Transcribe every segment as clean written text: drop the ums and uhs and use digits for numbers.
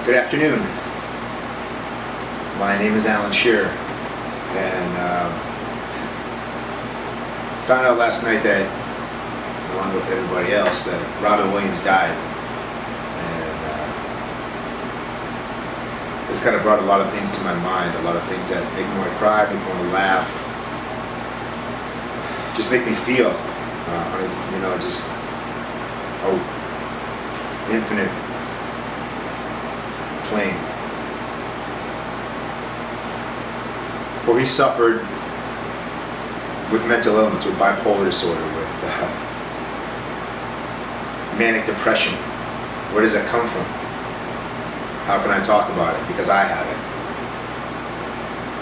Good afternoon. My name is Alan Shearer, and found out last night that, along with everybody else, that Robin Williams died. And this kind of brought a lot of things to my mind, a lot of things that make me want to cry, make me want to laugh, just make me feel on a, just infinite plane. For he suffered with mental illness, with bipolar disorder, with manic depression. Where does that come from? How can I talk about it? Because I have it.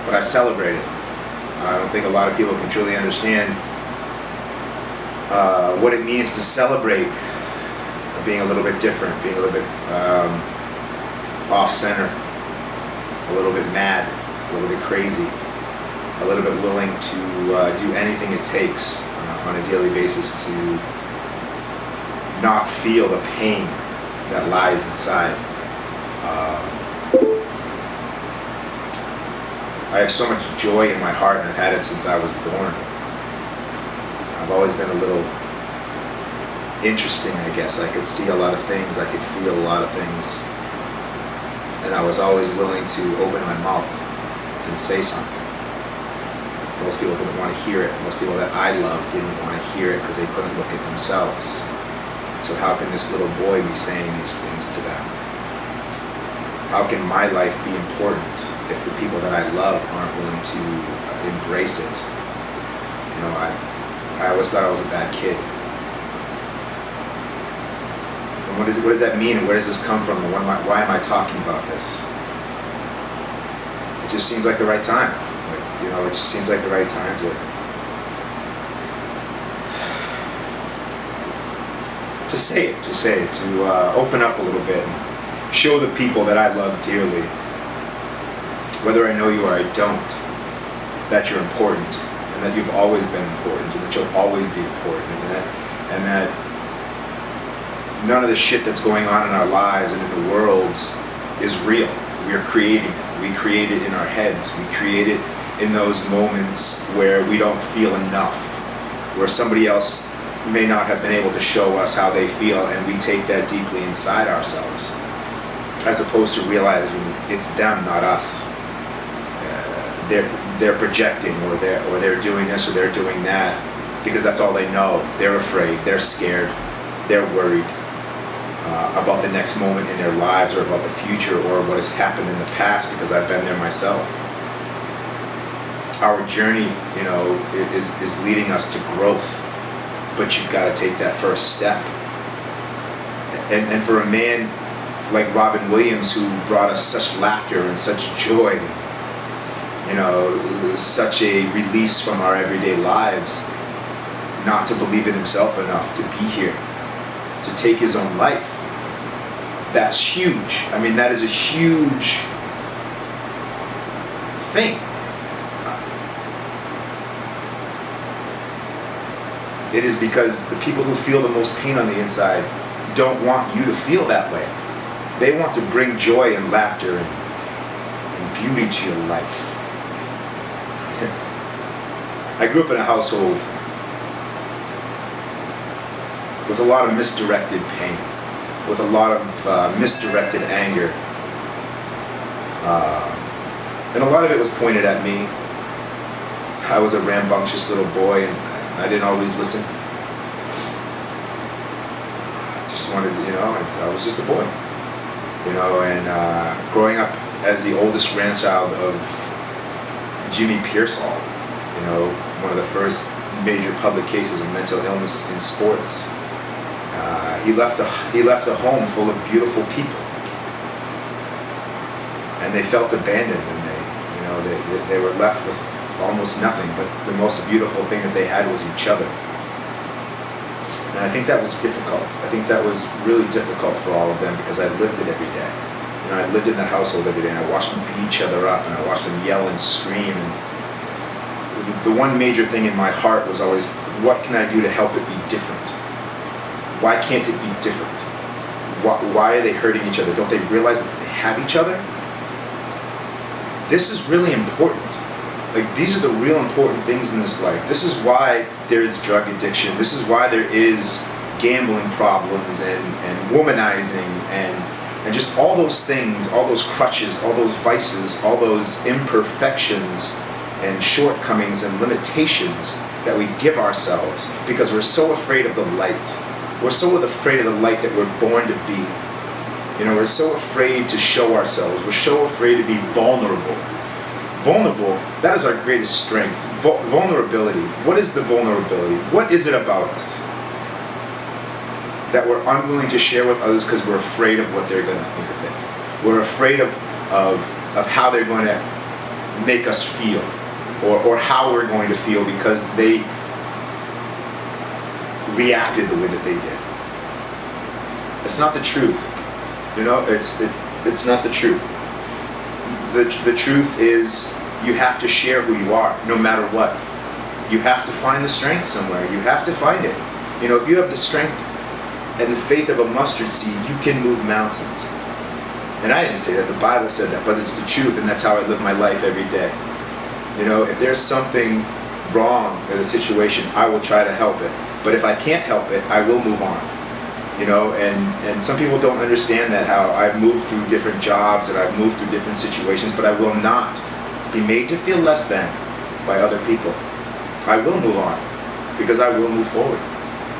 But I celebrate it. I don't think a lot of people can truly understand what it means to celebrate being a little bit different, being a little bit off-center, a little bit mad, a little bit crazy, a little bit willing to do anything it takes on a daily basis to not feel the pain that lies inside. I have so much joy in my heart, and I've had it since I was born. I've always been a little interesting, I guess. I could see a lot of things, I could feel a lot of things, and I was always willing to open my mouth and say something. Most people didn't want to hear it. Most people that I loved didn't want to hear it because they couldn't look at themselves. So how can this little boy be saying these things to them? How can my life be important if the people that I love aren't willing to embrace it? I always thought I was a bad kid. And what does that mean, and where does this come from, and why am I talking about this? It just seems like the right time. It just seems like the right time to say it, to open up a little bit and show the people that I love dearly, whether I know you or I don't, that you're important, and that you've always been important, and that you'll always be important, and that none of the shit that's going on in our lives and in the world is real. We are creating it. We create it in our heads. We create it in those moments where we don't feel enough, where somebody else may not have been able to show us how they feel, and we take that deeply inside ourselves, as opposed to realizing it's them, not us. They're projecting, or they're doing this, or they're doing that, because that's all they know. They're afraid, they're scared, they're worried about the next moment in their lives, or about the future, or what has happened in the past, because I've been there myself. Our journey, is leading us to growth, but you've got to take that first step. And for a man like Robin Williams, who brought us such laughter and such joy, such a release from our everyday lives, not to believe in himself enough to be here, to take his own life, that's huge. I mean, that is a huge thing. It is because the people who feel the most pain on the inside don't want you to feel that way. They want to bring joy and laughter and beauty to your life. I grew up in a household with a lot of misdirected pain, with a lot of misdirected anger. And a lot of it was pointed at me. I was a rambunctious little boy, and I didn't always listen. I just wanted, I was just a boy. And growing up as the oldest grandchild of Jimmy Pearsall, one of the first major public cases of mental illness in sports. He left a home full of beautiful people, and they felt abandoned, and they were left with almost nothing, but the most beautiful thing that they had was each other. And I think that was difficult. I think that was really difficult for all of them, because I lived it every day. I lived in that household every day, and I watched them beat each other up, and I watched them yell and scream. And the one major thing in my heart was always, what can I do to help it be different? Why can't it be different? Why are they hurting each other? Don't they realize that they have each other, this is really important. Like, these are the real important things in this life. This is why there is drug addiction. This is why there is gambling problems and womanizing and just all those things, all those crutches, all those vices, all those imperfections and shortcomings and limitations that we give ourselves because we're so afraid of the light. We're so afraid of the light that we're born to be. You know, we're so afraid to show ourselves. We're so afraid to be vulnerable. Vulnerable, that is our greatest strength. Vulnerability. What is the vulnerability? What is it about us that we're unwilling to share with others because we're afraid of what they're going to think of it? We're afraid of how they're going to make us feel, or how we're going to feel because they reacted the way that they did. It's not the truth. You know, it's not the truth. The truth is, you have to share who you are, no matter what. You have to find the strength somewhere. You have to find it. You know, if you have the strength and the faith of a mustard seed, you can move mountains. And I didn't say that, the Bible said that, but it's the truth, and that's how I live my life every day. You know, if there's something wrong in a situation, I will try to help it. But if I can't help it, I will move on. You know, and some people don't understand that, how I've moved through different jobs and I've moved through different situations, but I will not be made to feel less than by other people. I will move on because I will move forward.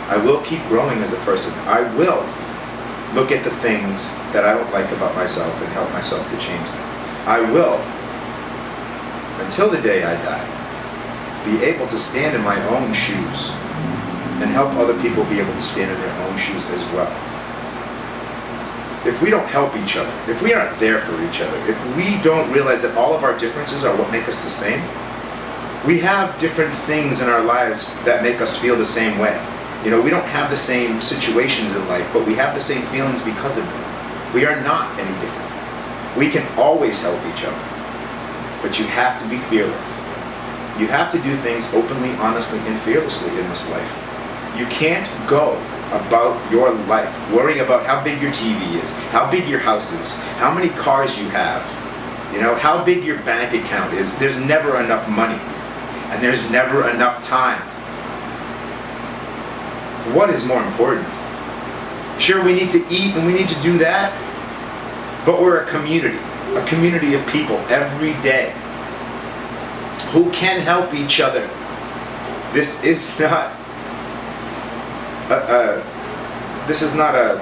I will keep growing as a person. I will look at the things that I don't like about myself and help myself to change them. I will, until the day I die, be able to stand in my own shoes and help other people be able to stand in their own shoes as well. If we don't help each other, if we aren't there for each other, if we don't realize that all of our differences are what make us the same, we have different things in our lives that make us feel the same way. You know, we don't have the same situations in life, but we have the same feelings because of them. We are not any different. We can always help each other, but you have to be fearless. You have to do things openly, honestly, and fearlessly in this life. You can't go about your life worrying about how big your TV is, how big your house is, how many cars you have, you know, how big your bank account is. There's never enough money, and there's never enough time. What is more important? Sure, we need to eat and we need to do that, but we're a community of people every day who can help each other. This is not a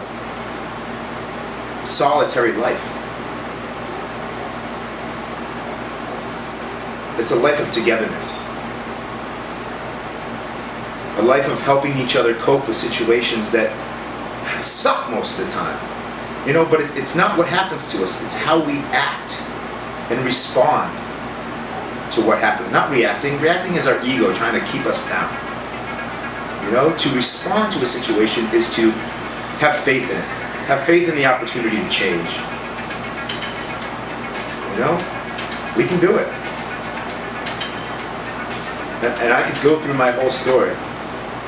solitary life. It's a life of togetherness. A life of helping each other cope with situations that suck most of the time. You know, but it's not what happens to us, it's how we act and respond to what happens. Not reacting. Reacting is our ego trying to keep us down. You know, to respond to a situation is to have faith in it. Have faith in the opportunity to change. You know, we can do it. And I could go through my whole story.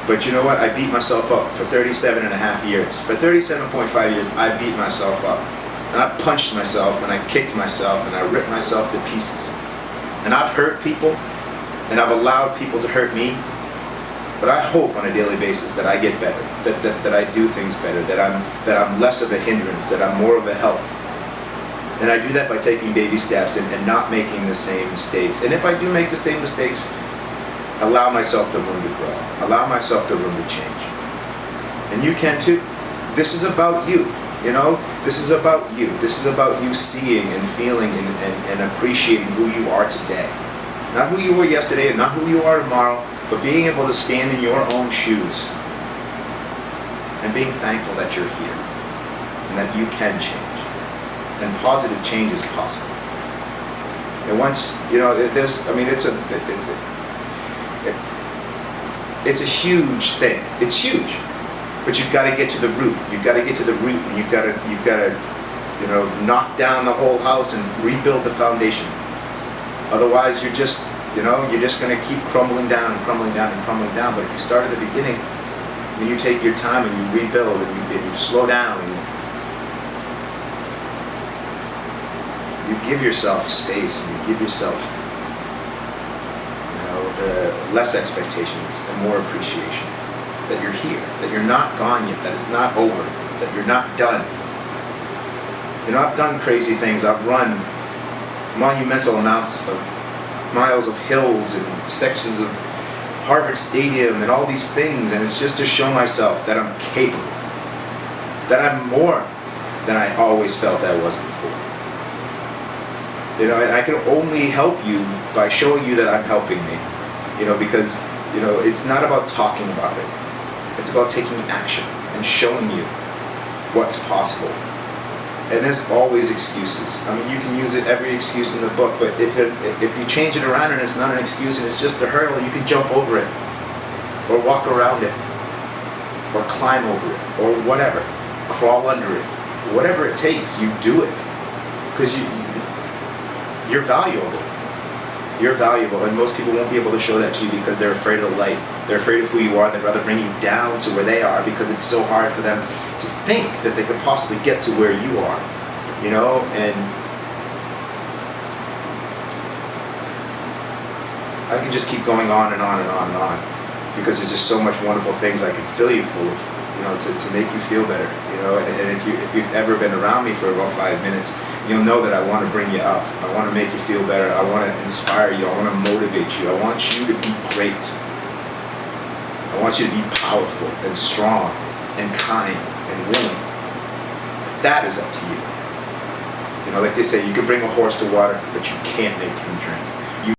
But you know what? I beat myself up for 37 and a half years. For 37.5 years, I beat myself up. And I punched myself, and I kicked myself, and I ripped myself to pieces. And I've hurt people, and I've allowed people to hurt me. But I hope on a daily basis that I get better, that I do things better, that I'm less of a hindrance, that I'm more of a help. And I do that by taking baby steps and not making the same mistakes. And if I do make the same mistakes, allow myself the room to grow. Allow myself the room to change. And you can too. This is about you, you know? This is about you. This is about you seeing and feeling and appreciating who you are today. Not who you were yesterday and not who you are tomorrow, but being able to stand in your own shoes and being thankful that you're here and that you can change. And positive change is possible. And once, you know, it's a huge thing. It's huge. But you've got to get to the root. You've got to get to the root, and you've got to, you know, knock down the whole house and rebuild the foundation. Otherwise, you're just going to keep crumbling down and crumbling down and crumbling down. But if you start at the beginning, and you take your time and you rebuild and you slow down, you give yourself space and you give yourself, less expectations and more appreciation. That you're here, that you're not gone yet, that it's not over, that you're not done. I've done crazy things. I've run monumental amounts of miles of hills and sections of Harvard Stadium and all these things, and it's just to show myself that I'm capable, that I'm more than I always felt I was before. And I can only help you by showing you that I'm helping me. Because it's not about talking about it. It's about taking action and showing you what's possible. And there's always excuses. You can use every excuse in the book, but if you change it around and it's not an excuse and it's just a hurdle, you can jump over it, or walk around it, or climb over it, or whatever, crawl under it, whatever it takes. You do it because you're valuable. You're valuable, and most people won't be able to show that to you because they're afraid of the light. They're afraid of who you are. They'd rather bring you down to where they are because it's so hard for them to think that they could possibly get to where you are, and I can just keep going on and on and on and on because there's just so much wonderful things I can fill you full of, to make you feel better, and if you've ever been around me for about 5 minutes, you'll know that I want to bring you up. I want to make you feel better. I want to inspire you. I want to motivate you. I want you to be great. I want you to be powerful and strong and kind and willing. That is up to you. Like they say, you can bring a horse to water, but you can't make him drink.